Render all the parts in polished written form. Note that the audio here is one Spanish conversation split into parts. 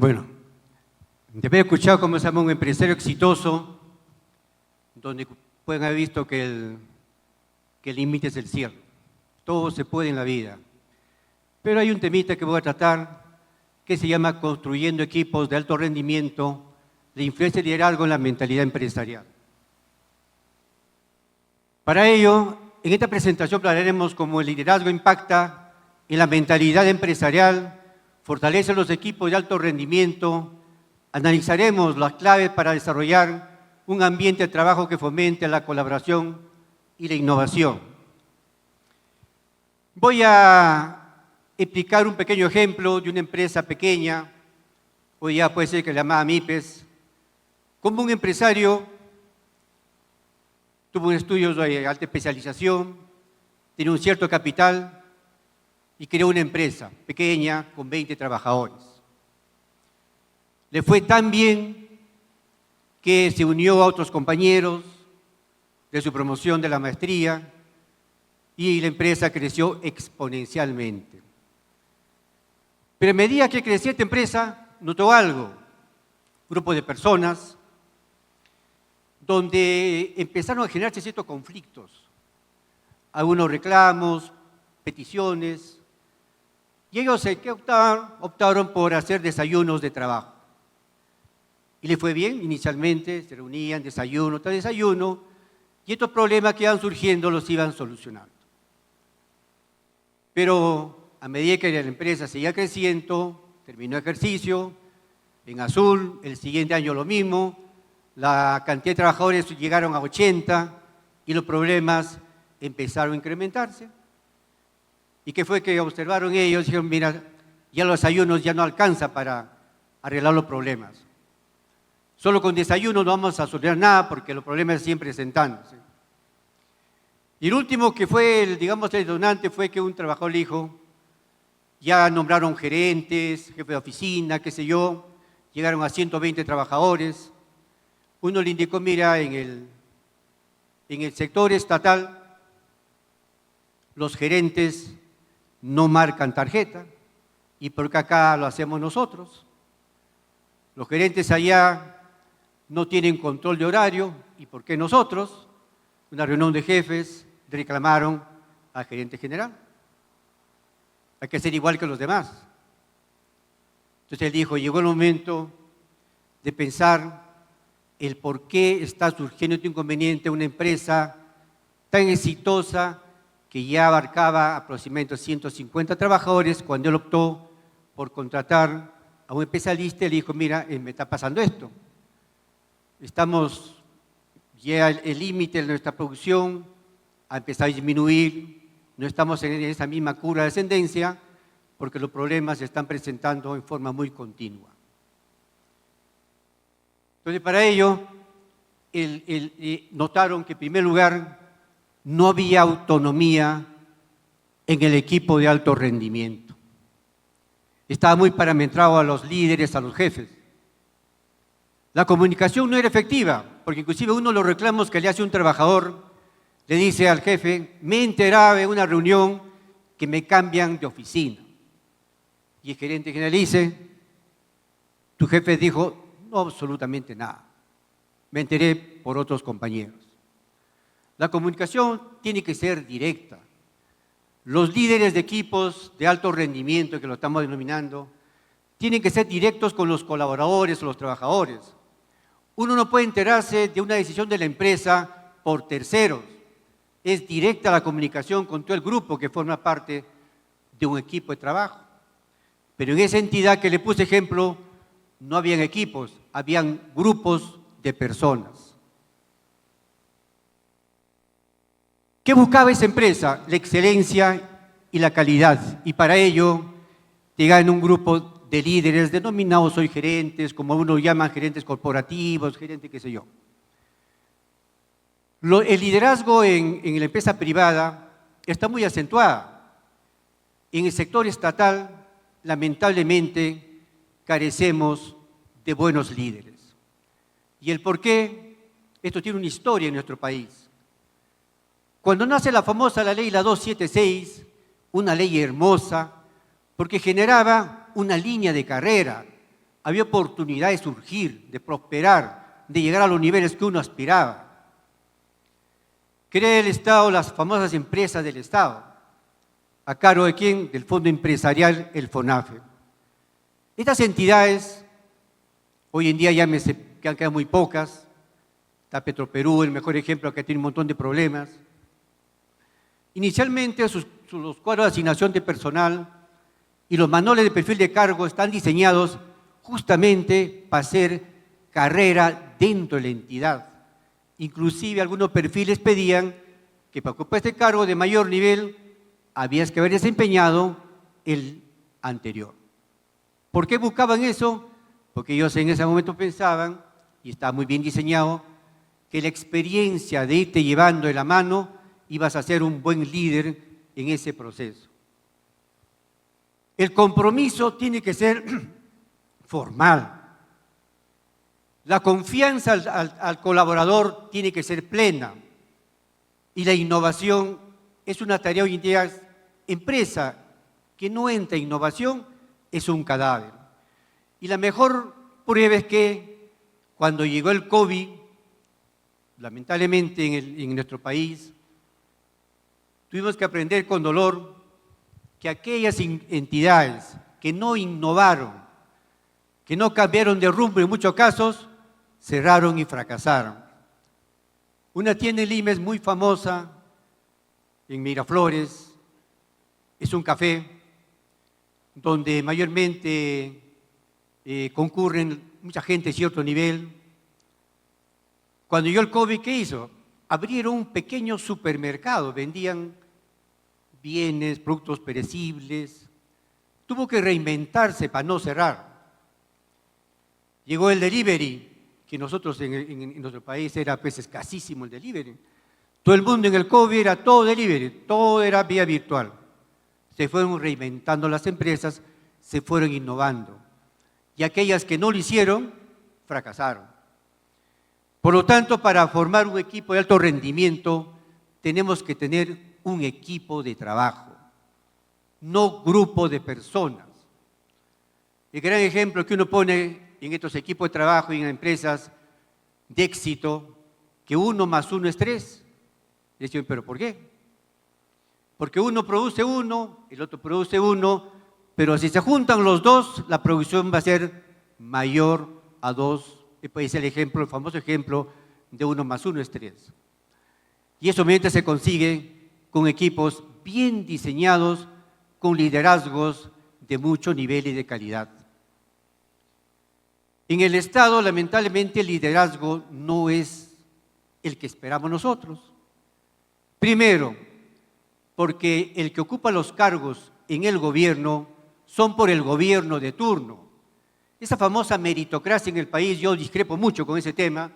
Bueno, te he escuchado cómo se llama un empresario exitoso, donde pueden haber visto que el límite es el cielo. Todo se puede en la vida. Pero hay un temita que voy a tratar, que se llama construyendo equipos de alto rendimiento, de influencia y liderazgo en la mentalidad empresarial. Para ello, en esta presentación hablaremos cómo el liderazgo impacta en la mentalidad empresarial, fortalece los equipos de alto rendimiento, analizaremos las claves para desarrollar un ambiente de trabajo que fomente la colaboración y la innovación. Voy a explicar un pequeño ejemplo de una empresa pequeña, hoy ya puede ser que la llamada MIPES, como un empresario tuvo estudios de alta especialización, tiene un cierto capital y creó una empresa pequeña con 20 trabajadores. Le fue tan bien que se unió a otros compañeros de su promoción de la maestría y la empresa creció exponencialmente. Pero a medida que crecía esta empresa, notó algo, un grupo de personas donde empezaron a generarse ciertos conflictos, algunos reclamos, peticiones, y ellos optaron por hacer desayunos de trabajo. Y le fue bien, inicialmente se reunían, desayuno tras desayuno, y estos problemas que iban surgiendo los iban solucionando. Pero a medida que la empresa seguía creciendo, terminó ejercicio, en azul, el siguiente año lo mismo, la cantidad de trabajadores llegaron a 80 y los problemas empezaron a incrementarse. ¿Y qué fue que observaron ellos? Dijeron, mira, ya los desayunos ya no alcanza para arreglar los problemas. Solo con desayuno no vamos a solucionar nada porque los problemas siempre presentándose. Y el último que fue, el detonante fue que un trabajador le dijo, ya nombraron gerentes, jefe de oficina, qué sé yo, llegaron a 120 trabajadores. Uno le indicó, mira, en el sector estatal, los gerentes no marcan tarjeta, y porque acá lo hacemos nosotros. Los gerentes allá no tienen control de horario, y por qué nosotros. Una reunión de jefes reclamaron al gerente general. Hay que ser igual que los demás. Entonces él dijo, llegó el momento de pensar el por qué está surgiendo este inconveniente una empresa tan exitosa que ya abarcaba aproximadamente 150 trabajadores, cuando él optó por contratar a un especialista y le dijo, mira, me está pasando esto. Estamos ya el límite de nuestra producción ha empezado a disminuir, no estamos en esa misma curva de ascendencia porque los problemas se están presentando en forma muy continua. Entonces, para ello, notaron que en primer lugar no había autonomía en el equipo de alto rendimiento. Estaba muy parametrado a los líderes, a los jefes. La comunicación no era efectiva, porque inclusive uno de los reclamos que le hace un trabajador, le dice al jefe, me enteraba en una reunión que me cambian de oficina. Y el gerente general dice, tu jefe dijo, no, absolutamente nada. Me enteré por otros compañeros. La comunicación tiene que ser directa. Los líderes de equipos de alto rendimiento, que lo estamos denominando, tienen que ser directos con los colaboradores o los trabajadores. Uno no puede enterarse de una decisión de la empresa por terceros. Es directa la comunicación con todo el grupo que forma parte de un equipo de trabajo. Pero en esa entidad que le puse ejemplo, no habían equipos, habían grupos de personas. ¿Qué buscaba esa empresa? La excelencia y la calidad. Y para ello, llegaban un grupo de líderes denominados hoy gerentes, como uno llama gerentes corporativos, gerentes qué sé yo. El liderazgo en la empresa privada está muy acentuada. En el sector estatal, lamentablemente, carecemos de buenos líderes. ¿Y el por qué? Esto tiene una historia en nuestro país. Cuando nace la famosa ley, la 276, una ley hermosa, porque generaba una línea de carrera había oportunidad de surgir, de prosperar, de llegar a los niveles que uno aspiraba. Crea el Estado las famosas empresas del Estado. ¿A cargo de quién? Del Fondo Empresarial, el FONAFE. Estas entidades, hoy en día ya han quedado muy pocas. Está Petroperú, el mejor ejemplo, que tiene un montón de problemas. Inicialmente, los cuadros de asignación de personal y los manuales de perfil de cargo están diseñados justamente para hacer carrera dentro de la entidad. Inclusive algunos perfiles pedían que para ocupar este cargo de mayor nivel habías que haber desempeñado el anterior. ¿Por qué buscaban eso? Porque ellos en ese momento pensaban, y está muy bien diseñado, que la experiencia de irte llevando de la mano ibas a ser un buen líder en ese proceso. El compromiso tiene que ser formal. La confianza al colaborador tiene que ser plena. Y la innovación es una tarea hoy en día. Empresa que no entra en innovación es un cadáver. Y la mejor prueba es que cuando llegó el COVID, lamentablemente en nuestro país, tuvimos que aprender con dolor que aquellas entidades que no innovaron, que no cambiaron de rumbo en muchos casos, cerraron y fracasaron. Una tienda en Lima es muy famosa, en Miraflores, es un café donde mayormente concurren mucha gente de cierto nivel. Cuando llegó el COVID, ¿qué hizo? Abrieron un pequeño supermercado, vendían bienes, productos perecibles. Tuvo que reinventarse para no cerrar. Llegó el delivery, que nosotros en nuestro país era pues escasísimo el delivery. Todo el mundo en el COVID era todo delivery, todo era vía virtual. Se fueron reinventando las empresas, se fueron innovando. Y aquellas que no lo hicieron, fracasaron. Por lo tanto, para formar un equipo de alto rendimiento, tenemos que tener un equipo de trabajo, no grupo de personas. El gran ejemplo que uno pone en estos equipos de trabajo y en empresas de éxito, que 1 más 1 es 3. Dicen, ¿pero por qué? Porque uno produce 1, el otro produce 1, pero si se juntan los dos, la producción va a ser mayor a 2. Puede ser el famoso ejemplo de 1 más 1 es 3. Y eso obviamente se consigue con equipos bien diseñados, con liderazgos de mucho nivel y de calidad. En el Estado, lamentablemente, el liderazgo no es el que esperamos nosotros. Primero, porque el que ocupa los cargos en el gobierno son por el gobierno de turno. Esa famosa meritocracia en el país, yo discrepo mucho con ese tema.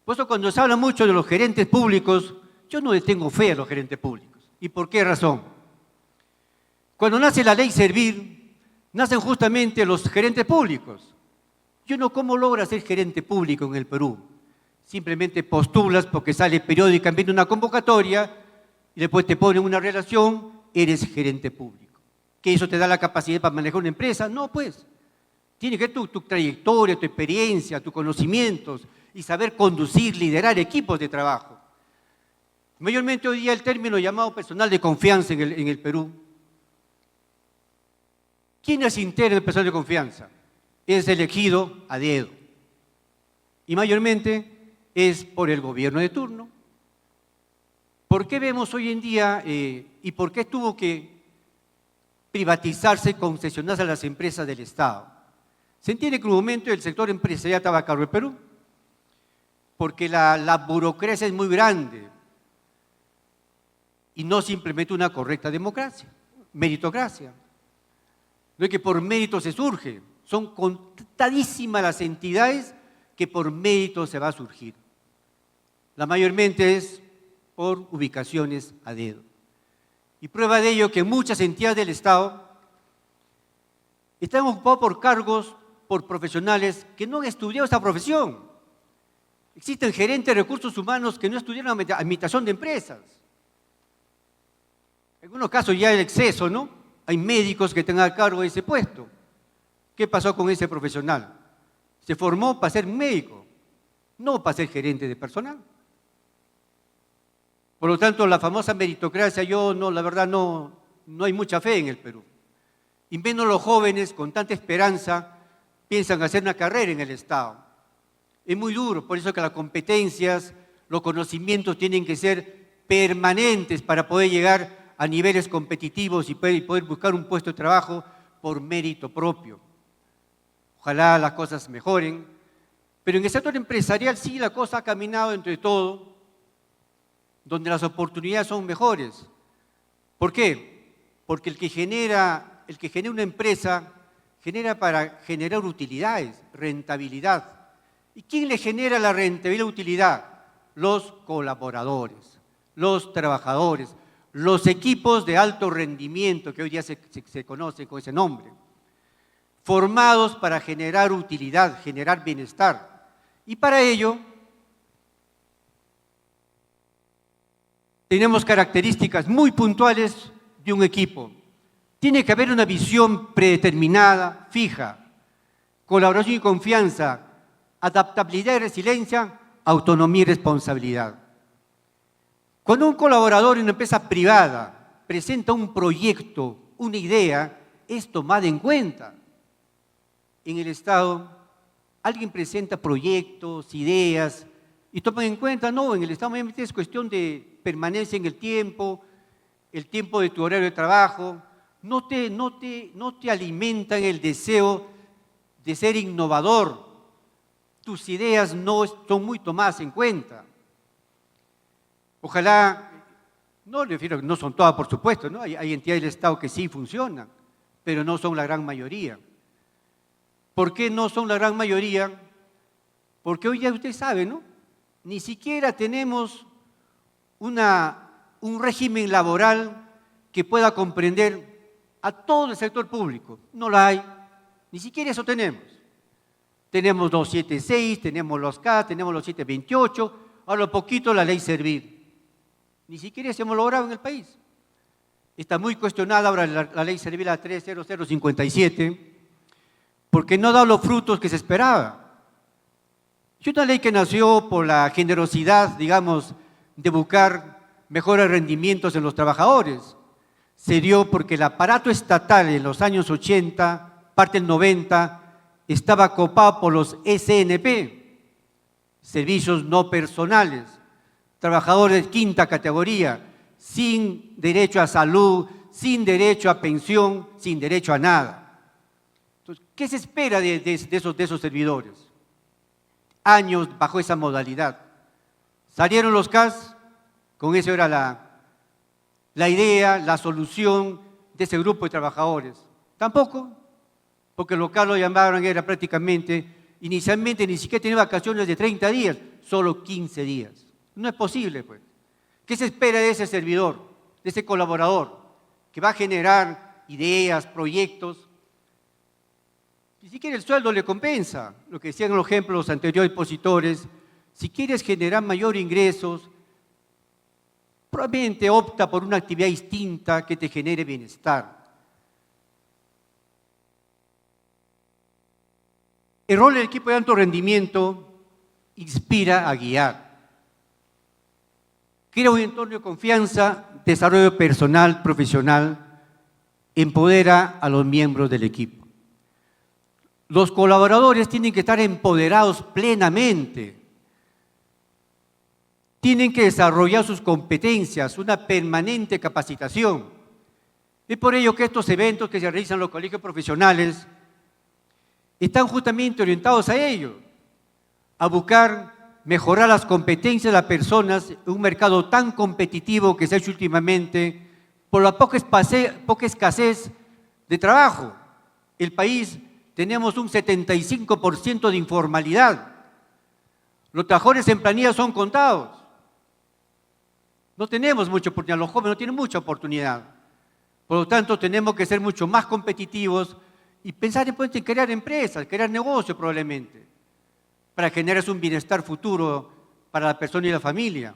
Por eso cuando se habla mucho de los gerentes públicos, yo no le tengo fe a los gerentes públicos. ¿Y por qué razón? Cuando nace la ley Servir, nacen justamente los gerentes públicos. Yo no, ¿cómo logra ser gerente público en el Perú? Simplemente postulas porque sale periódicamente una convocatoria y después te ponen una relación, eres gerente público. ¿Que eso te da la capacidad para manejar una empresa? No, pues. Tiene que ver tu trayectoria, tu experiencia, tus conocimientos y saber conducir, liderar equipos de trabajo. Mayormente hoy día el término llamado personal de confianza en el Perú. ¿Quiénes integran el personal de confianza? Es elegido a dedo. Y mayormente es por el gobierno de turno. ¿Por qué vemos hoy en día y por qué tuvo que privatizarse, concesionarse a las empresas del Estado? Se entiende que en un momento el sector empresarial estaba a cargo del Perú, porque la burocracia es muy grande y no simplemente una correcta democracia, meritocracia. No es que por mérito se surge, son contadísimas las entidades que por mérito se va a surgir. La mayormente es por ubicaciones a dedo. Y prueba de ello que muchas entidades del Estado están ocupadas por cargos, por profesionales que no han estudiado esta profesión. Existen gerentes de recursos humanos que no estudiaron administración de empresas. En algunos casos ya el exceso, ¿no? Hay médicos que tengan a cargo de ese puesto. ¿Qué pasó con ese profesional? se formó para ser médico, no para ser gerente de personal. Por lo tanto, la famosa meritocracia, la verdad no hay mucha fe en el Perú. Y menos los jóvenes con tanta esperanza piensan hacer una carrera en el Estado. Es muy duro, por eso que las competencias, los conocimientos tienen que ser permanentes para poder llegar a niveles competitivos y poder buscar un puesto de trabajo por mérito propio. Ojalá las cosas mejoren, pero en el sector empresarial sí la cosa ha caminado entre todo, donde las oportunidades son mejores. ¿Por qué? Porque el que genera una empresa genera para generar utilidades, rentabilidad. ¿Y quién le genera la rentabilidad y utilidad? Los colaboradores, los trabajadores, los equipos de alto rendimiento, que hoy día se conocen con ese nombre, formados para generar utilidad, generar bienestar. Y para ello tenemos características muy puntuales de un equipo. Tiene que haber una visión predeterminada, fija, colaboración y confianza, adaptabilidad y resiliencia, autonomía y responsabilidad. Cuando un colaborador en una empresa privada presenta un proyecto, una idea, es tomada en cuenta. En el Estado, alguien presenta proyectos, ideas, y toman en cuenta, no, en el Estado obviamente es cuestión de permanencia en el tiempo de tu horario de trabajo, no te alimentan el deseo de ser innovador. Tus ideas no son muy tomadas en cuenta. Ojalá, no son todas por supuesto, ¿no? Hay entidades del Estado que sí funcionan, pero no son la gran mayoría. ¿Por qué no son la gran mayoría? Porque hoy ya usted sabe, ¿no? Ni siquiera tenemos un régimen laboral que pueda comprender a todo el sector público. No la hay, ni siquiera eso tenemos. Tenemos los 7.6, tenemos los K, tenemos los 7.28, ahora lo poquito la ley Servir. Ni siquiera se hemos logrado en el país. Está muy cuestionada ahora la ley Servir, la 30057, porque no ha dado los frutos que se esperaba. Es una ley que nació por la generosidad, digamos, de buscar mejores rendimientos en los trabajadores. Se dio porque el aparato estatal en los años 80, parte del 90, estaba copado por los SNP, servicios no personales, trabajadores de quinta categoría, sin derecho a salud, sin derecho a pensión, sin derecho a nada. Entonces, ¿qué se espera de esos servidores? Años bajo esa modalidad. Salieron los CAS, con eso era la idea, la solución de ese grupo de trabajadores. Tampoco, porque lo que lo llamaron era prácticamente, inicialmente ni siquiera tenía vacaciones de 30 días, solo 15 días. No es posible, pues. ¿Qué se espera de ese servidor, de ese colaborador, que va a generar ideas, proyectos? Ni siquiera el sueldo le compensa, lo que decían los ejemplos los anteriores expositores. Si quieres generar mayor ingresos, probablemente opta por una actividad distinta que te genere bienestar. El rol del equipo de alto rendimiento inspira a guiar. Crea un entorno de confianza, desarrollo personal, profesional, empodera a los miembros del equipo. Los colaboradores tienen que estar empoderados plenamente. Tienen que desarrollar sus competencias, una permanente capacitación. Es por ello que estos eventos que se realizan en los colegios profesionales están justamente orientados a ello, a buscar mejorar las competencias de las personas en un mercado tan competitivo que se ha hecho últimamente por la poca escasez de trabajo. El país tenemos un 75% de informalidad. Los trabajadores en planilla son contados. No tenemos mucha oportunidad, los jóvenes no tienen mucha oportunidad. Por lo tanto, tenemos que ser mucho más competitivos y pensar en crear empresas, crear negocios probablemente, para generar un bienestar futuro para la persona y la familia.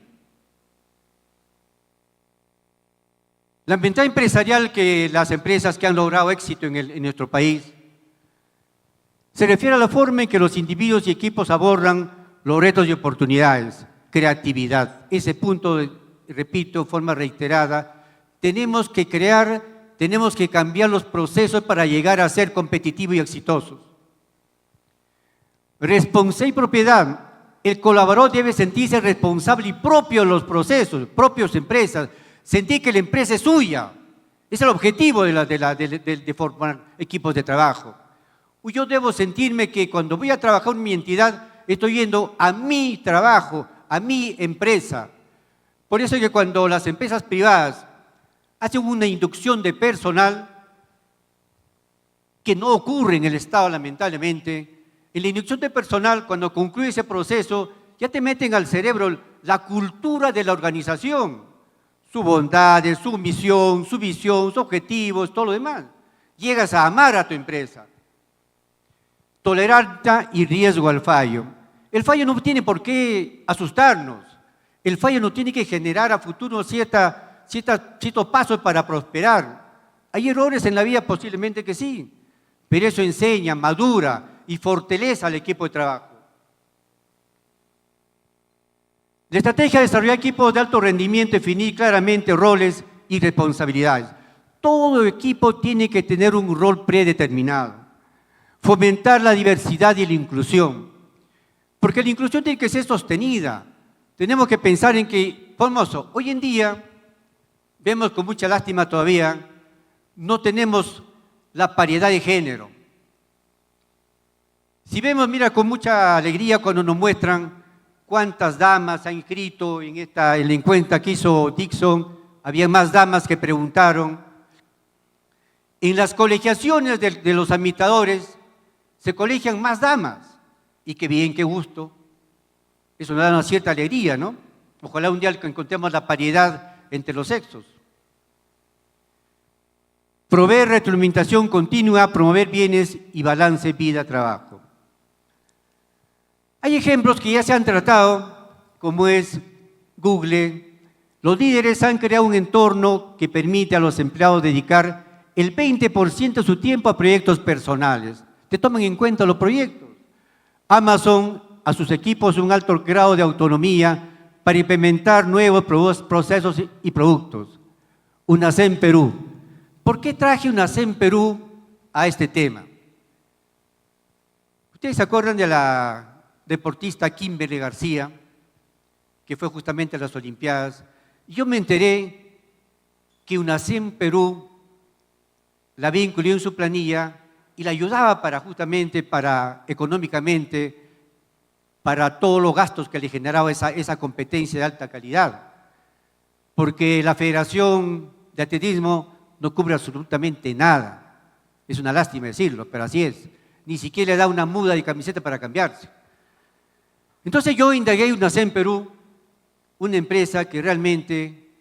La mentalidad empresarial que las empresas que han logrado éxito en nuestro país se Se refiere a la forma en que los individuos y equipos abordan los retos y oportunidades, creatividad. Ese punto, repito, de forma reiterada, tenemos que crear, tenemos que cambiar los procesos para llegar a ser competitivos y exitosos. Responsabilidad y propiedad. El colaborador debe sentirse responsable y propio de los procesos, propios empresas, sentir que la empresa es suya. Es el objetivo de formar equipos de trabajo. Yo debo sentirme que cuando voy a trabajar en mi entidad, estoy yendo a mi trabajo, a mi empresa. Por eso es que cuando las empresas privadas hacen una inducción de personal, que no ocurre en el Estado lamentablemente, en la inducción de personal, cuando concluye ese proceso, ya te meten al cerebro la cultura de la organización, sus bondades, su misión, su visión, sus objetivos, todo lo demás. Llegas a amar a tu empresa. Tolerancia y riesgo al fallo. El fallo no tiene por qué asustarnos. El fallo no tiene que generar a futuro ciertos pasos para prosperar. Hay errores en la vida, posiblemente que sí, pero eso enseña, madura y fortalece al equipo de trabajo. La estrategia de desarrollar equipos de alto rendimiento, definir claramente roles y responsabilidades. Todo equipo tiene que tener un rol predeterminado. Fomentar la diversidad y la inclusión, porque la inclusión tiene que ser sostenida. Tenemos que pensar en que, famoso, hoy en día, vemos con mucha lástima todavía, no tenemos la paridad de género. Si vemos, mira, con mucha alegría cuando nos muestran cuántas damas se han inscrito en la encuesta que hizo Dixon, había más damas que preguntaron. En las colegiaciones de los administradores se colegian más damas, y qué bien, qué gusto. Eso nos da una cierta alegría, ¿no? Ojalá un día encontremos la paridad entre los sexos. Proveer retroalimentación continua, promover bienes y balance vida-trabajo. Hay ejemplos que ya se han tratado, como es Google. Los líderes han creado un entorno que permite a los empleados dedicar el 20% de su tiempo a proyectos personales. Te toman en cuenta los proyectos. Amazon, a sus equipos, un alto grado de autonomía para implementar nuevos procesos y productos. UNACEM Perú. ¿Por qué traje UNACEM Perú a este tema? ¿Ustedes se acuerdan de la deportista Kimberly García, que fue justamente a las Olimpiadas? Yo me enteré que UNACEM Perú la había incluido en su planilla y la ayudaba económicamente, para todos los gastos que le generaba esa competencia de alta calidad. Porque la Federación de Atletismo no cubre absolutamente nada. Es una lástima decirlo, pero así es. Ni siquiera le da una muda de camiseta para cambiarse. Entonces yo indagué en UNACEM Perú, una empresa que realmente,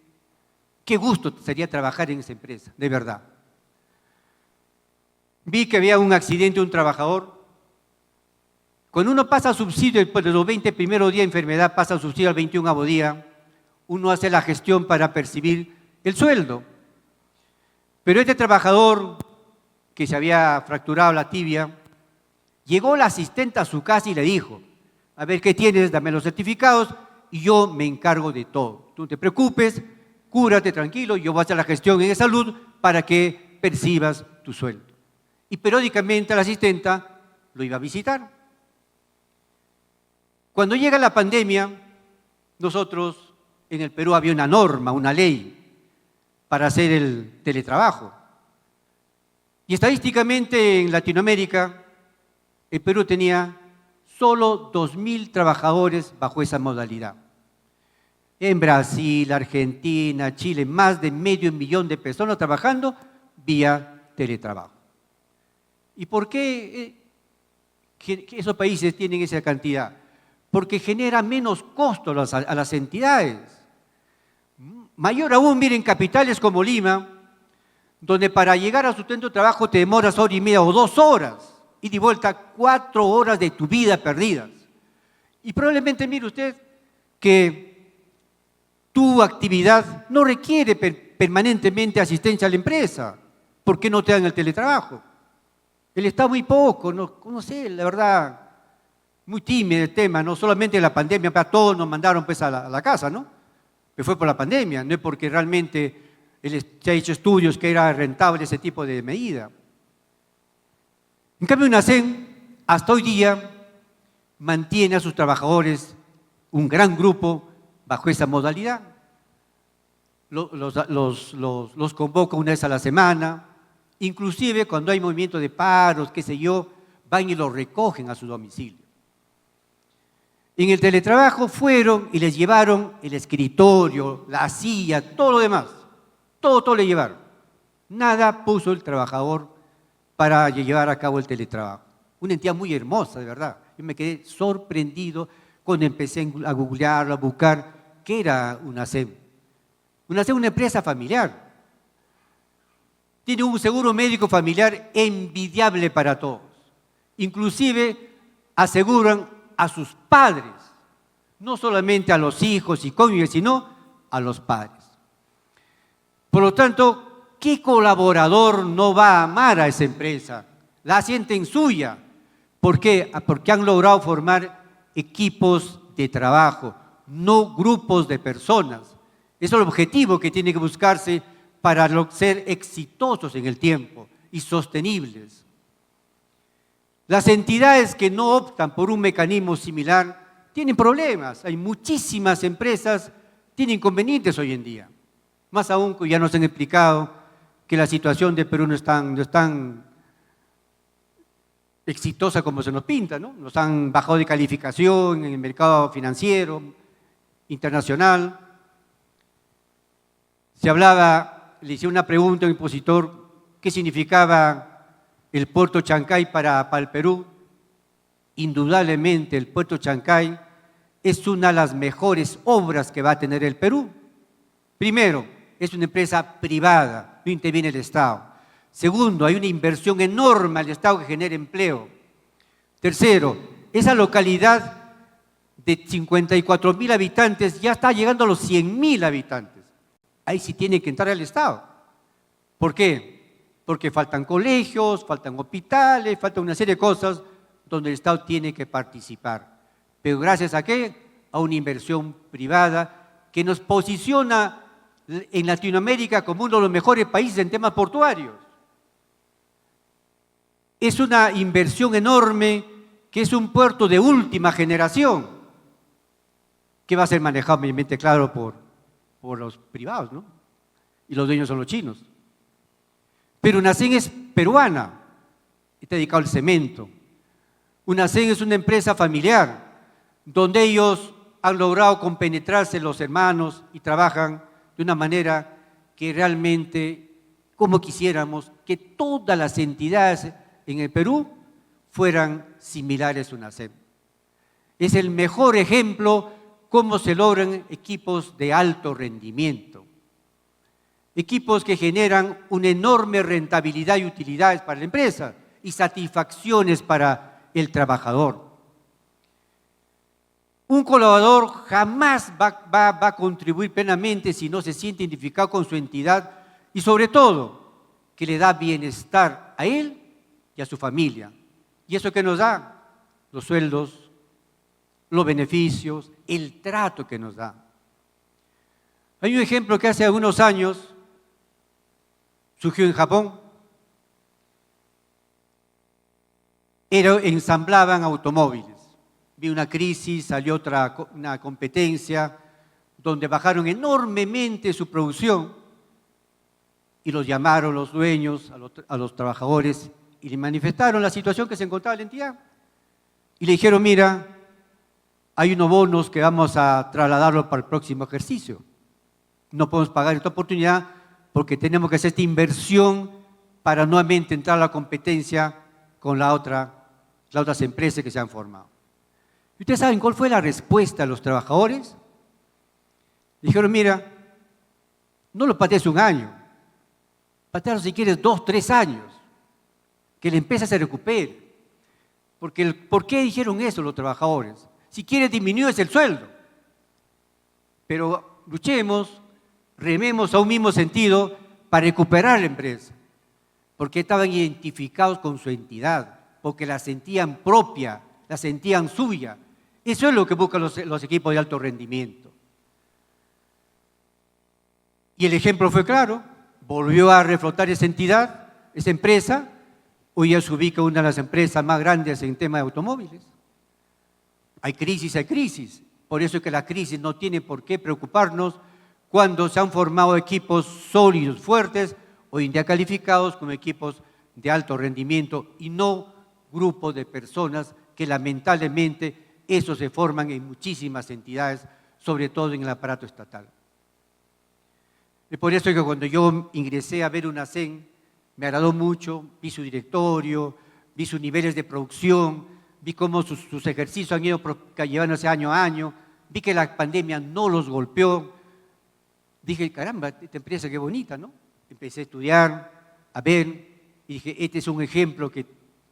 qué gusto sería trabajar en esa empresa, de verdad. Vi que había un accidente de un trabajador. Cuando uno pasa subsidio después de los 20 primeros días de enfermedad, pasa subsidio al 21º día, uno hace la gestión para percibir el sueldo. Pero este trabajador que se había fracturado la tibia, llegó la asistente a su casa y le dijo: a ver, ¿qué tienes? Dame los certificados y yo me encargo de todo. Tú no te preocupes, cúrate tranquilo, yo voy a hacer la gestión en salud para que percibas tu sueldo. Y periódicamente la asistenta lo iba a visitar. Cuando llega la pandemia, nosotros en el Perú había una norma, una ley para hacer el teletrabajo. Y estadísticamente en Latinoamérica, el Perú tenía solo 2.000 trabajadores bajo esa modalidad. En Brasil, Argentina, Chile, más de 500.000 de personas trabajando vía teletrabajo. ¿Y por qué esos países tienen esa cantidad? Porque genera menos costo a las entidades. Mayor aún, miren, capitales como Lima, donde para llegar a su centro de trabajo te demoras 1 hora y media o 2 horas, y de vuelta 4 horas de tu vida perdidas. Y probablemente, mire usted, que tu actividad no requiere permanentemente asistencia a la empresa. ¿Por qué no te dan el teletrabajo? El Estado muy poco, no sé, la verdad, muy tímido el tema, no solamente la pandemia, para todos nos mandaron pues a la casa, ¿no? Pero fue por la pandemia, no es porque realmente se ha hecho estudios que era rentable ese tipo de medida. En cambio, UNACEN, hasta hoy día, mantiene a sus trabajadores, un gran grupo, bajo esa modalidad. Los convoca una vez a la semana, inclusive cuando hay movimiento de paros, qué sé yo, van y los recogen a su domicilio. En el teletrabajo fueron y les llevaron el escritorio, la silla, todo lo demás, todo le llevaron. Nada puso el trabajador para llevar a cabo el teletrabajo. Una entidad muy hermosa, de verdad. Yo me quedé sorprendido cuando empecé a googlear, a buscar qué era UNACEN. UNACEN es una empresa familiar. Tiene un seguro médico familiar envidiable para todos. Inclusive aseguran a sus padres, no solamente a los hijos y cónyuges, sino a los padres. Por lo tanto, ¿qué colaborador no va a amar a esa empresa? La sienten suya. ¿Por qué? Porque han logrado formar equipos de trabajo, no grupos de personas. Eso es el objetivo que tiene que buscarse para ser exitosos en el tiempo y sostenibles. Las entidades que no optan por un mecanismo similar tienen problemas. Hay muchísimas empresas que tienen inconvenientes hoy en día. Más aún que ya nos han explicado que la situación de Perú no es tan exitosa como se nos pinta, ¿no? Nos han bajado de calificación en el mercado financiero internacional. Se hablaba, le hice una pregunta a un expositor, ¿qué significaba el puerto Chancay para el Perú? Indudablemente el puerto Chancay es una de las mejores obras que va a tener el Perú. Primero, es una empresa privada, no interviene el Estado. Segundo, hay una inversión enorme al Estado que genera empleo. Tercero, esa localidad de 54.000 habitantes ya está llegando a los 100.000 habitantes. Ahí sí tiene que entrar el Estado. ¿Por qué? Porque faltan colegios, faltan hospitales, falta una serie de cosas donde el Estado tiene que participar. Pero ¿gracias a qué? A una inversión privada que nos posiciona en Latinoamérica como uno de los mejores países en temas portuarios. Es una inversión enorme que es un puerto de última generación que va a ser manejado, obviamente, claro, por los privados, ¿no? Y los dueños son los chinos. Pero UNACEN es peruana, está dedicado al cemento. UNACEN es una empresa familiar, donde ellos han logrado compenetrarse los hermanos y trabajan de una manera que realmente, como quisiéramos, que todas las entidades en el Perú fueran similares a UNACEN. Es el mejor ejemplo cómo se logran equipos de alto rendimiento. Equipos que generan una enorme rentabilidad y utilidades para la empresa y satisfacciones para el trabajador. Un colaborador jamás va a contribuir plenamente si no se siente identificado con su entidad y sobre todo que le da bienestar a él y a su familia. ¿Y eso qué nos da? Los sueldos, los beneficios, el trato que nos da. Hay un ejemplo que hace algunos años surgió en Japón. Ensamblaban automóviles. Vi una crisis, salió una competencia donde bajaron enormemente su producción y los llamaron los dueños, a los trabajadores, y le manifestaron la situación que se encontraba la entidad. Y le dijeron, mira, hay unos bonos que vamos a trasladarlos para el próximo ejercicio. No podemos pagar esta oportunidad porque tenemos que hacer esta inversión para nuevamente entrar a la competencia con las otras empresas que se han formado. ¿Y ustedes saben cuál fue la respuesta de los trabajadores? Dijeron, mira, no lo patees un año, patealo si quieres 2, 3 años, que la empresa se recupere. Porque ¿por qué dijeron eso los trabajadores? Si quieres disminuir el sueldo, pero luchemos, rememos a un mismo sentido para recuperar la empresa. porque estaban identificados con su entidad, porque la sentían propia, la sentían suya. Eso es lo que buscan los equipos de alto rendimiento. Y el ejemplo fue claro, volvió a reflotar esa entidad, esa empresa, hoy ya se ubica una de las empresas más grandes en tema de automóviles. Hay crisis, por eso es que la crisis no tiene por qué preocuparnos cuando se han formado equipos sólidos, fuertes, hoy en día calificados como equipos de alto rendimiento y no grupos de personas que lamentablemente esos se forman en muchísimas entidades, sobre todo en el aparato estatal. Es por eso que cuando yo ingresé a ver UNACEN, me agradó mucho, vi su directorio, vi sus niveles de producción, vi cómo sus ejercicios han ido llevándose año a año, vi que la pandemia no los golpeó. Dije, caramba, esta empresa qué bonita, ¿no? Empecé a estudiar, a ver, y dije, este es un ejemplo que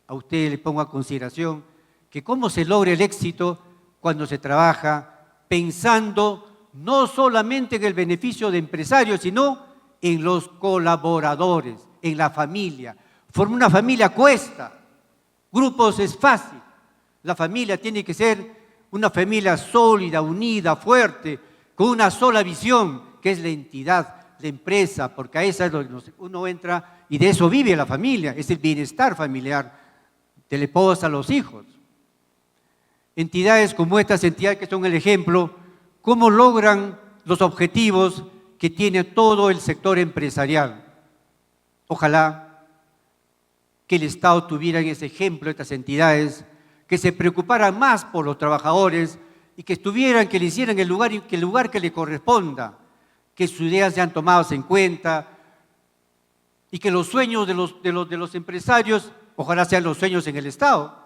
a usted le pongo a consideración, que cómo se logra el éxito cuando se trabaja pensando no solamente en el beneficio de empresarios, sino en los colaboradores, en la familia. Formar una familia cuesta, grupos es fácil. La familia tiene que ser una familia sólida, unida, fuerte, con una sola visión, que es la entidad, la empresa, porque a esa es donde uno entra y de eso vive la familia, es el bienestar familiar de la esposa a los hijos. Entidades como estas entidades que son el ejemplo, cómo logran los objetivos que tiene todo el sector empresarial. Ojalá que el Estado tuviera ese ejemplo de estas entidades, que se preocuparan más por los trabajadores y que le hicieran el lugar que le corresponda, que sus ideas sean tomadas en cuenta y que los sueños de los empresarios, ojalá sean los sueños en el Estado,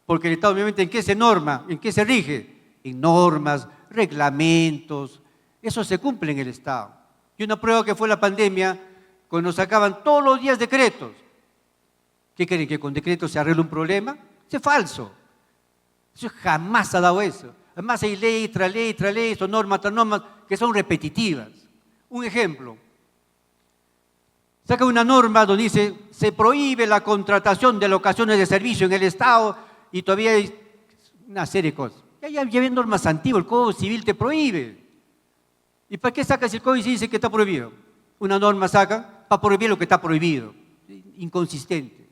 porque el Estado obviamente ¿en qué se norma? ¿En qué se rige? En normas, reglamentos, eso se cumple en el Estado. Y una prueba que fue la pandemia, cuando sacaban todos los días decretos. ¿Qué creen? ¿Que con decretos se arregla un problema? Eso es falso. Eso jamás ha dado eso. Además hay ley tras ley, son normas tras normas que son repetitivas. Un ejemplo. Saca una norma donde dice se prohíbe la contratación de locaciones de servicio en el Estado y todavía hay una serie de cosas. Ya hay normas antiguas, el Código Civil te prohíbe. ¿Y para qué sacas el Código Civil y dice que está prohibido? Una norma saca para prohibir lo que está prohibido. Inconsistente.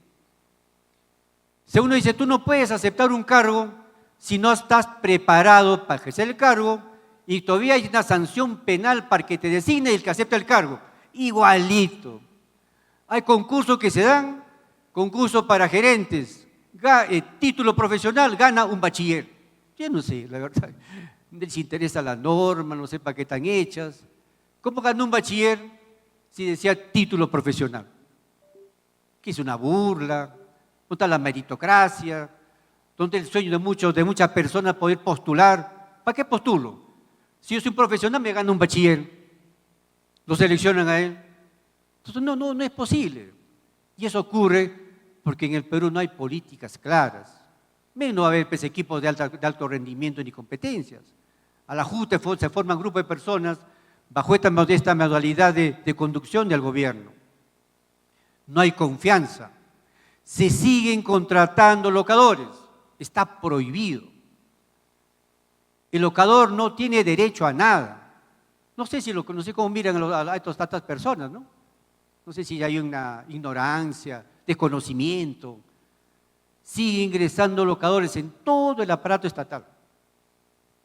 Si uno dice, tú no puedes aceptar un cargo si no estás preparado para ejercer el cargo y todavía hay una sanción penal para que te designe el que acepta el cargo. Igualito. Hay concursos que se dan, concursos para gerentes, título profesional, gana un bachiller. Yo no sé, la verdad, no les interesa la norma, no sé para qué están hechas. ¿Cómo ganó un bachiller si decía título profesional? Que es una burla, ¿dónde está la meritocracia? ¿Dónde el sueño de muchas personas poder postular? ¿Para qué postulo? Si yo soy un profesional me gano un bachiller, lo seleccionan a él. Entonces no es posible. Y eso ocurre porque en el Perú no hay políticas claras. Menos va a haber equipos de alto rendimiento ni competencias. A la Junta se forman grupos de personas bajo esta modalidad de conducción del gobierno. No hay confianza. Se siguen contratando locadores. Está prohibido. El locador no tiene derecho a nada. No sé cómo miran a estas personas, ¿no? No sé si hay una ignorancia, desconocimiento. Sigue ingresando locadores en todo el aparato estatal.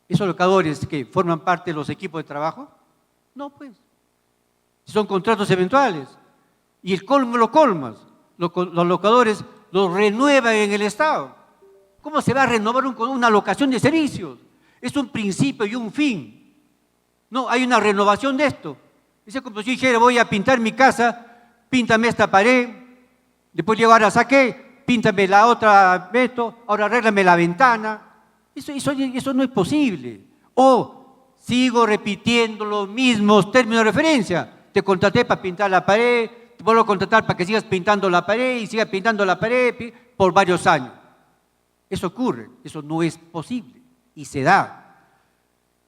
¿Esos locadores que forman parte de los equipos de trabajo? No, pues. Son contratos eventuales. Y el colmo lo colmas. Los locadores los renuevan en el Estado. ¿Cómo se va a renovar una locación de servicios? Es un principio y un fin. No, hay una renovación de esto. Dice como si yo dijera, voy a pintar mi casa, píntame esta pared, después llego, ahora saqué, píntame la otra, ahora arréglame la ventana. Eso no es posible. O sigo repitiendo los mismos términos de referencia. Te contraté para pintar la pared, te vuelvo a contratar para que sigas pintando la pared y sigas pintando la pared por varios años. Eso ocurre, eso no es posible y se da.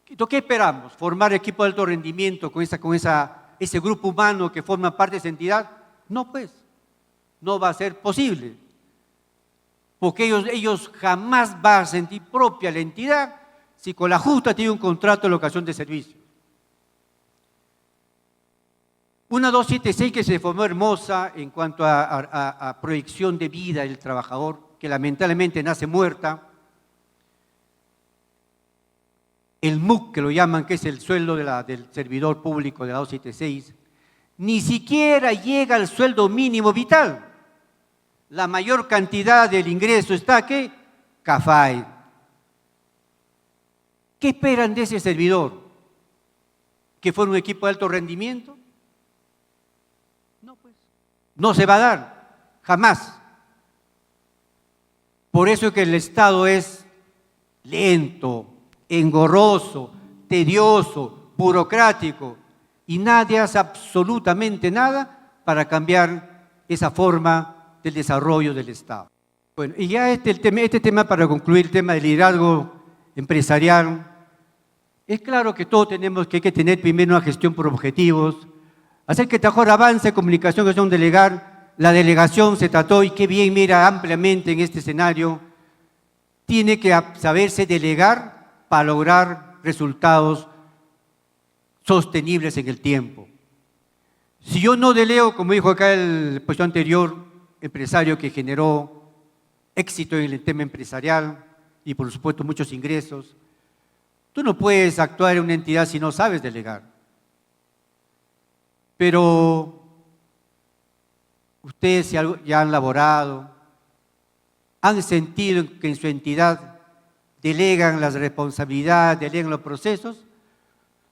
¿Qué esperamos? ¿Formar equipo de alto rendimiento con ese grupo humano que forma parte de esa entidad? No, pues. no va a ser posible, porque ellos jamás van a sentir propia la entidad si con la justa tiene un contrato de locación de servicios. Una 276 que se formó hermosa en cuanto a proyección de vida del trabajador, que lamentablemente nace muerta. El MUC, que lo llaman, que es el sueldo del servidor público de la 276, ni siquiera llega al sueldo mínimo vital. La mayor cantidad del ingreso está, ¿qué? CAFAE. ¿Qué esperan de ese servidor? ¿Que fuera un equipo de alto rendimiento? No, pues. No se va a dar, jamás. Por eso es que el Estado es lento, engorroso, tedioso, burocrático, y nadie hace absolutamente nada para cambiar esa forma del desarrollo del Estado. Bueno, y ya este tema para concluir, el tema del liderazgo empresarial, es claro que todos tenemos que tener primero una gestión por objetivos, hacer que mejor avance comunicación, gestión, delegar. La delegación se trató, y qué bien, mira, ampliamente en este escenario, tiene que saberse delegar para lograr resultados sostenibles en el tiempo. Si yo no delego, como dijo acá el puesto anterior, empresario que generó éxito en el tema empresarial y por supuesto muchos ingresos, tú no puedes actuar en una entidad si no sabes delegar. Pero ustedes ya han laborado, han sentido que en su entidad delegan las responsabilidades, delegan los procesos,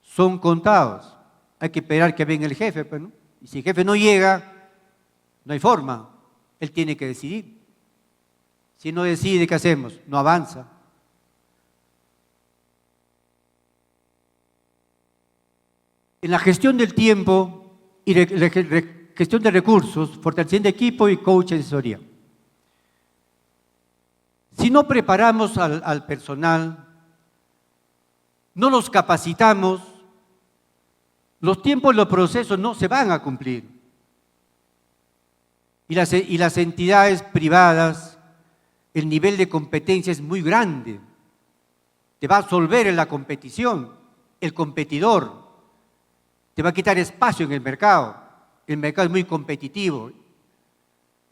son contados. Hay que esperar que venga el jefe, pues, ¿no? Y si el jefe no llega, no hay forma. Él tiene que decidir. Si no decide, ¿qué hacemos? No avanza. En la gestión del tiempo y gestión de recursos, fortaleciendo equipo y coach de asesoría. Si no preparamos al personal, no los capacitamos, los tiempos y los procesos no se van a cumplir. Y las entidades privadas, el nivel de competencia es muy grande. Te va a absorber en la competición, el competidor. Te va a quitar espacio en el mercado. El mercado es muy competitivo.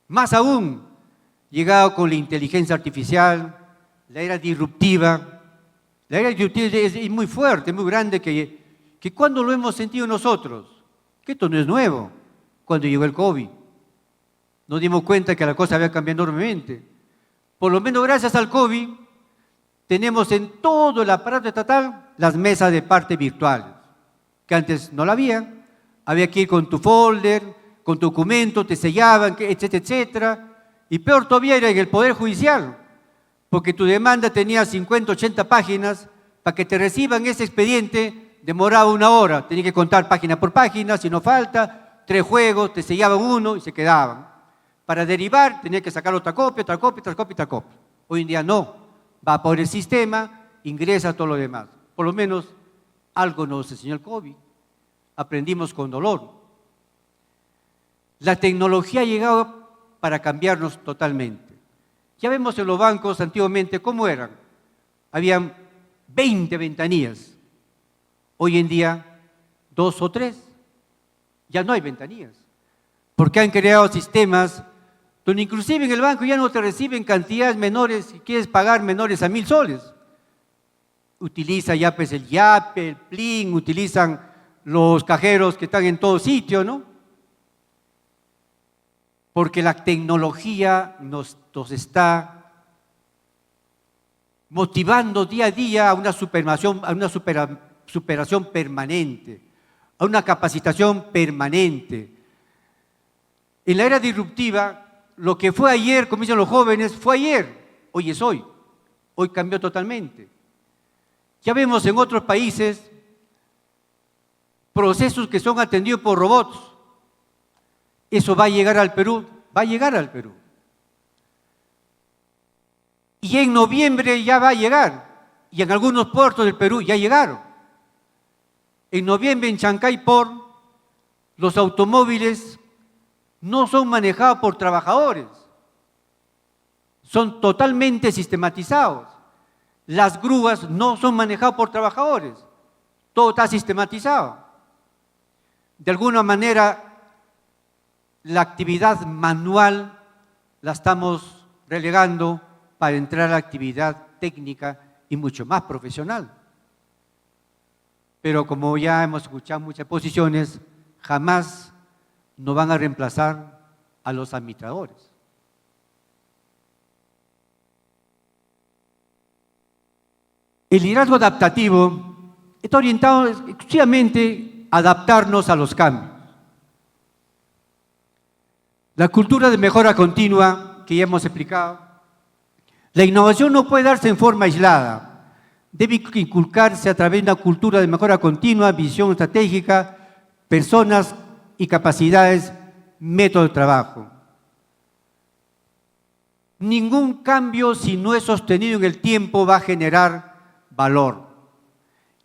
Más aún, llegado con la inteligencia artificial, la era disruptiva. La era disruptiva es muy fuerte, muy grande, que cuando lo hemos sentido nosotros, que esto no es nuevo, cuando llegó el COVID. Nos dimos cuenta que la cosa había cambiado enormemente. Por lo menos gracias al COVID, tenemos en todo el aparato estatal las mesas de parte virtuales, que antes no la había. Había que ir con tu folder, con tu documento, te sellaban, etcétera, etcétera. Y peor todavía era en el Poder Judicial, porque tu demanda tenía 50, 80 páginas, para que te reciban ese expediente demoraba 1 hora, tenía que contar página por página, si no falta, 3 juegos, te sellaban uno y se quedaban. Para derivar tenía que sacar otra copia, otra copia, otra copia, otra copia. Hoy en día no, va por el sistema, ingresa todo lo demás. Por lo menos algo nos enseñó el COVID, aprendimos con dolor. La tecnología ha llegado para cambiarnos totalmente. Ya vemos en los bancos antiguamente cómo eran. Habían 20 ventanillas. Hoy en día, 2 o 3. Ya no hay ventanillas. Porque han creado sistemas donde inclusive en el banco ya no te reciben cantidades menores, si quieres pagar menores a 1.000 soles. Utiliza ya pues el Yape, el Plin, utilizan los cajeros que están en todo sitio, ¿no? Porque la tecnología nos está motivando día a día a una superación permanente, a una capacitación permanente. En la era disruptiva, lo que fue ayer, como dicen los jóvenes, fue ayer, hoy es hoy. Hoy cambió totalmente. Ya vemos en otros países procesos que son atendidos por robots. Eso va a llegar al Perú, va a llegar al Perú. Y en noviembre ya va a llegar, y en algunos puertos del Perú ya llegaron. En noviembre en Chancay Port, los automóviles no son manejados por trabajadores, son totalmente sistematizados. Las grúas no son manejadas por trabajadores, todo está sistematizado. De alguna manera, la actividad manual la estamos relegando para entrar a la actividad técnica y mucho más profesional. Pero como ya hemos escuchado muchas posiciones, jamás nos van a reemplazar a los administradores. El liderazgo adaptativo está orientado exclusivamente a adaptarnos a los cambios. La cultura de mejora continua, que ya hemos explicado, la innovación no puede darse en forma aislada, debe inculcarse a través de una cultura de mejora continua, visión estratégica, personas y capacidades, método de trabajo. Ningún cambio, si no es sostenido en el tiempo, va a generar valor.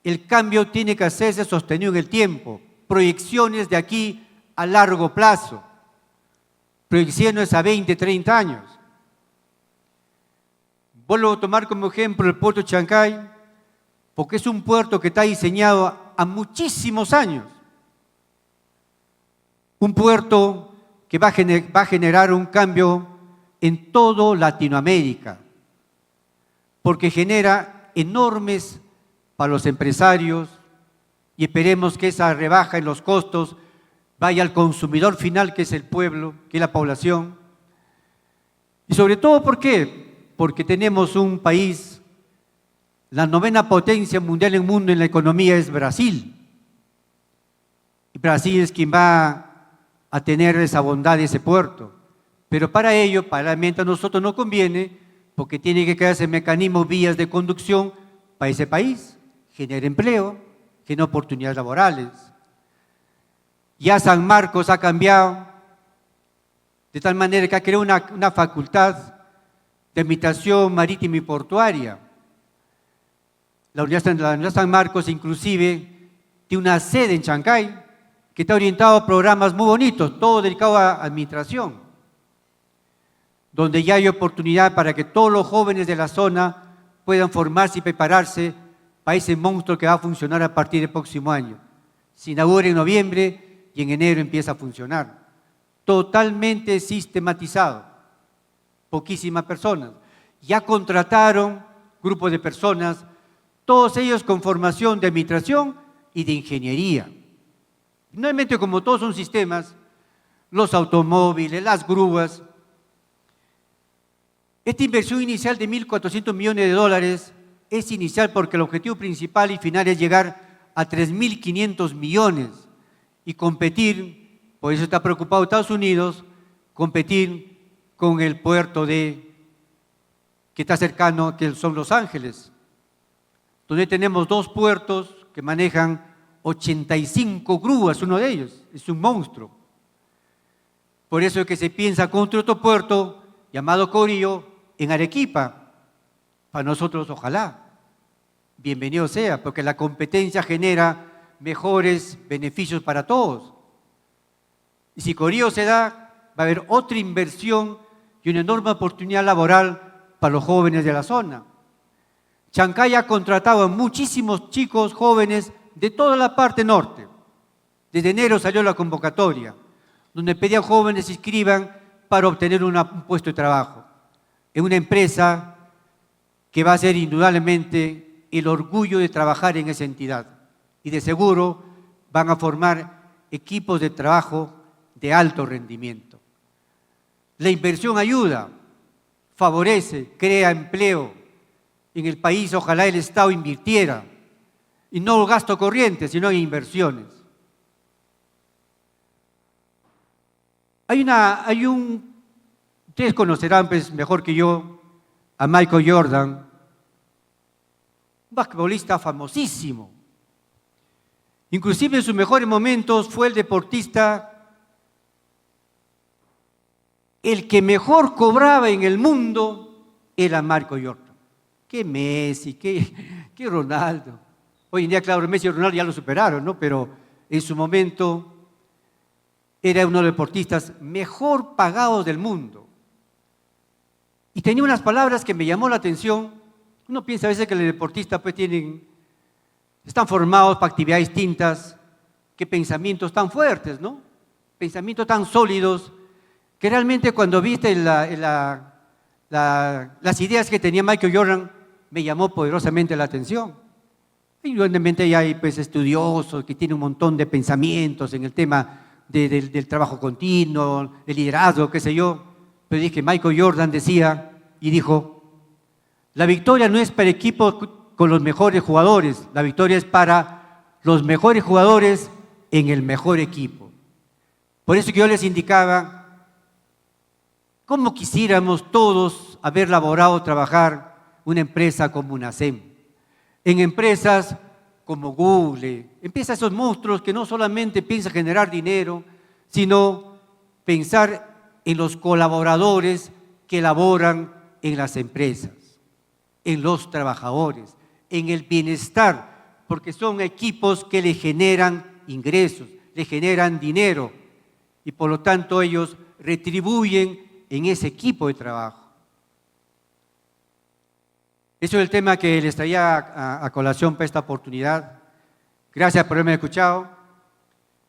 El cambio tiene que hacerse sostenido en el tiempo, proyecciones de aquí a largo plazo, proyecciones a 20, 30 años. Vuelvo a tomar como ejemplo el puerto de Chancay, porque es un puerto que está diseñado a muchísimos años. Un puerto que va a generar un cambio en toda Latinoamérica, porque genera enormes para los empresarios y esperemos que esa rebaja en los costos vaya al consumidor final, que es el pueblo, que es la población. Y sobre todo, ¿por qué? Porque tenemos un país, la 9ª potencia mundial en el mundo en la economía es Brasil. Y Brasil es quien va a tener esa bondad de ese puerto. Pero para ello, paralelamente a nosotros no conviene, porque tiene que crearse mecanismos, vías de conducción para ese país, genera empleo, genera oportunidades laborales. Ya San Marcos ha cambiado de tal manera que ha creado una facultad de administración marítima y portuaria. La Universidad San Marcos inclusive tiene una sede en Chancay que está orientado a programas muy bonitos, todo dedicado a administración, donde ya hay oportunidad para que todos los jóvenes de la zona puedan formarse y prepararse para ese monstruo que va a funcionar a partir del próximo año. Se inaugura en noviembre y en enero empieza a funcionar. Totalmente sistematizado. Poquísimas personas. Ya contrataron grupos de personas, todos ellos con formación de administración y de ingeniería. Finalmente, como todos son sistemas, los automóviles, las grúas, esta inversión inicial de 1.400 millones de dólares es inicial porque el objetivo principal y final es llegar a 3.500 millones y competir, por eso está preocupado Estados Unidos, competir con el puerto que está cercano, que son Los Ángeles, donde tenemos 2 puertos que manejan 85 grúas, uno de ellos, es un monstruo. Por eso es que se piensa construir otro puerto llamado Corillo en Arequipa. Para nosotros, ojalá, bienvenido sea, porque la competencia genera mejores beneficios para todos. Y si Corillo se da, va a haber otra inversión y una enorme oportunidad laboral para los jóvenes de la zona. Chancay ha contratado a muchísimos chicos jóvenes de toda la parte norte. Desde enero salió la convocatoria, donde pedían jóvenes se inscriban para obtener un puesto de trabajo en una empresa que va a ser indudablemente el orgullo de trabajar en esa entidad. Y de seguro van a formar equipos de trabajo de alto rendimiento. La inversión ayuda, favorece, crea empleo. En el país ojalá el Estado invirtiera, y no gasto corriente, sino en inversiones. Ustedes conocerán pues, mejor que yo a Michael Jordan, un basquetbolista famosísimo. Inclusive en sus mejores momentos fue el deportista el que mejor cobraba en el mundo, era Michael Jordan. Qué Messi, qué Ronaldo. Hoy en día, claro, Messi y Ronaldo ya lo superaron, ¿no? Pero en su momento era uno de los deportistas mejor pagados del mundo. Y tenía unas palabras que me llamó la atención. Uno piensa a veces que los deportistas pues están formados para actividades distintas, qué pensamientos tan fuertes, ¿no? Pensamientos tan sólidos, que realmente cuando viste las ideas que tenía Michael Jordan, me llamó poderosamente la atención. Y evidentemente ya hay pues, estudiosos que tienen un montón de pensamientos en el tema del trabajo continuo, del liderazgo, qué sé yo. Pero dije, Michael Jordan decía y dijo, la victoria no es para equipos con los mejores jugadores, la victoria es para los mejores jugadores en el mejor equipo. Por eso que yo les indicaba, cómo quisiéramos todos haber laborado, trabajar una empresa como UNACEM, en empresas como Google, empiezan esos monstruos que no solamente piensan generar dinero, sino pensar en los colaboradores que laboran en las empresas, en los trabajadores, en el bienestar, porque son equipos que le generan ingresos, le generan dinero y por lo tanto ellos retribuyen en ese equipo de trabajo. Eso es el tema que les traía a colación para esta oportunidad. Gracias por haberme escuchado.